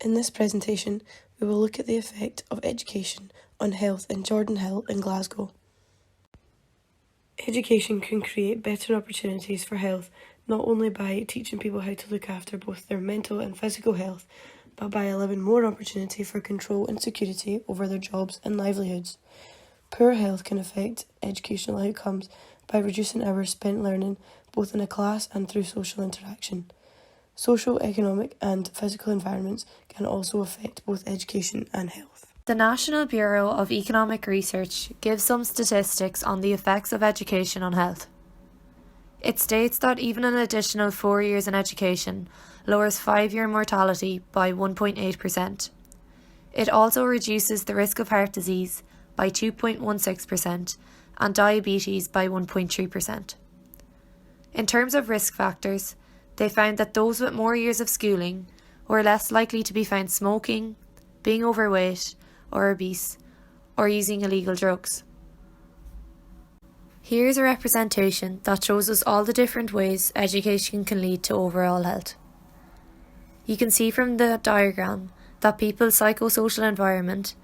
In this presentation, we will look at the effect of education on health in Jordanhill in Glasgow. Education can create better opportunities for health, not only by teaching people how to look after both their mental and physical health, but by allowing more opportunity for control and security over their jobs and livelihoods. Poor health can affect educational outcomes by reducing hours spent learning, both in a class and through social interaction. Social, economic and physical environments can also affect both education and health. The National Bureau of Economic Research gives some statistics on the effects of education on health. It states that even an additional 4 years in education lowers 5-year mortality by 1.8%. It also reduces the risk of heart disease by 2.16% and diabetes by 1.3%. In terms of risk factors, they found that those with more years of schooling were less likely to be found smoking, being overweight or obese, or using illegal drugs. Here's a representation that shows us all the different ways education can lead to overall health. You can see from the diagram that people's psychosocial environment,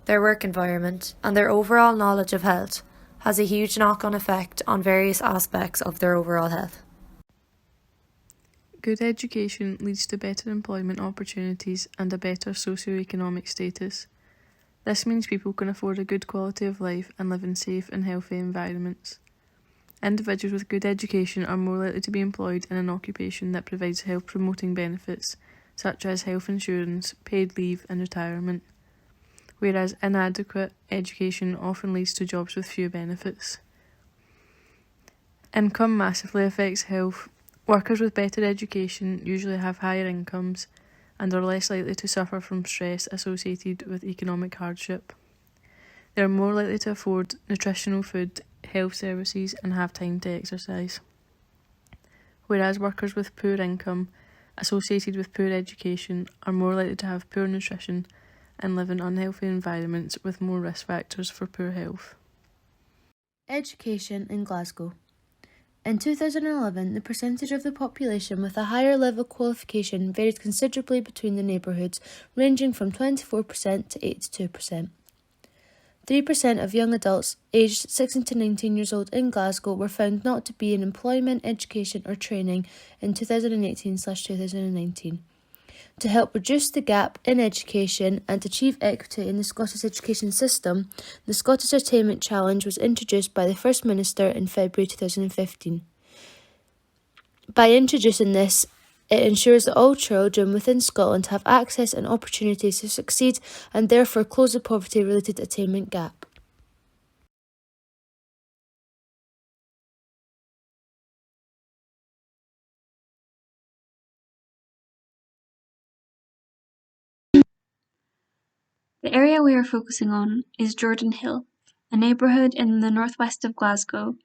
their work environment, and their overall knowledge of health has a huge knock-on effect on various aspects of their overall health. Good education leads to better employment opportunities and a better socio-economic status. This means people can afford a good quality of life and live in safe and healthy environments. Individuals with good education are more likely to be employed in an occupation that provides health-promoting benefits, such as health insurance, paid leave and retirement, whereas inadequate education often leads to jobs with few benefits. Income massively affects health. Workers with better education usually have higher incomes and are less likely to suffer from stress associated with economic hardship. They are more likely to afford nutritional food, health services and have time to exercise. Whereas workers with poor income associated with poor education are more likely to have poor nutrition and live in unhealthy environments with more risk factors for poor health. Education in Glasgow. In 2011, the percentage of the population with a higher level qualification varied considerably between the neighbourhoods, ranging from 24% to 82%. 3% of young adults aged 16 to 19 years old in Glasgow were found not to be in employment, education or training in 2018/2019. To help reduce the gap in education and achieve equity in the Scottish education system, the Scottish Attainment Challenge was introduced by the First Minister in February 2015. By introducing this, it ensures that all children within Scotland have access and opportunities to succeed and therefore close the poverty-related attainment gap. The area we are focusing on is Jordanhill, a neighbourhood in the northwest of Glasgow,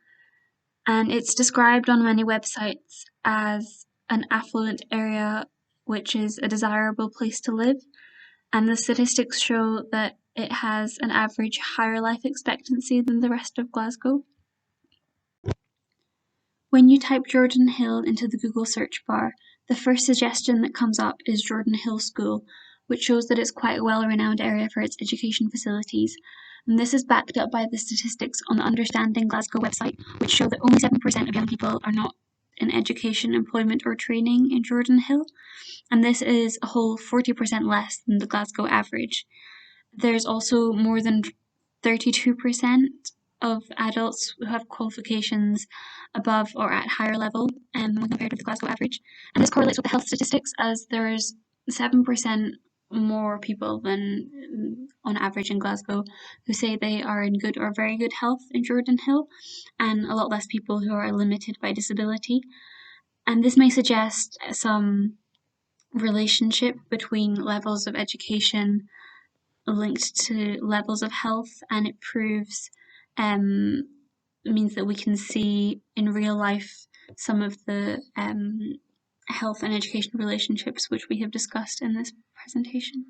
and it's described on many websites as an affluent area which is a desirable place to live, and the statistics show that it has an average higher life expectancy than the rest of Glasgow. When you type Jordanhill into the Google search bar, the first suggestion that comes up is Jordanhill School, which shows that it's quite a well-renowned area for its education facilities. And this is backed up by the statistics on the Understanding Glasgow website, which show that only 7% of young people are not in education, employment or training in Jordanhill, and this is a whole 40% less than the Glasgow average. There's also more than 32% of adults who have qualifications above or at higher level when compared with the Glasgow average. And this correlates with the health statistics, as there's 7% more people than on average in Glasgow who say they are in good or very good health in Jordanhill, and a lot less people who are limited by disability. And this may suggest some relationship between levels of education linked to levels of health, and it proves means that we can see in real life some of the health and education relationships which we have discussed in this presentation.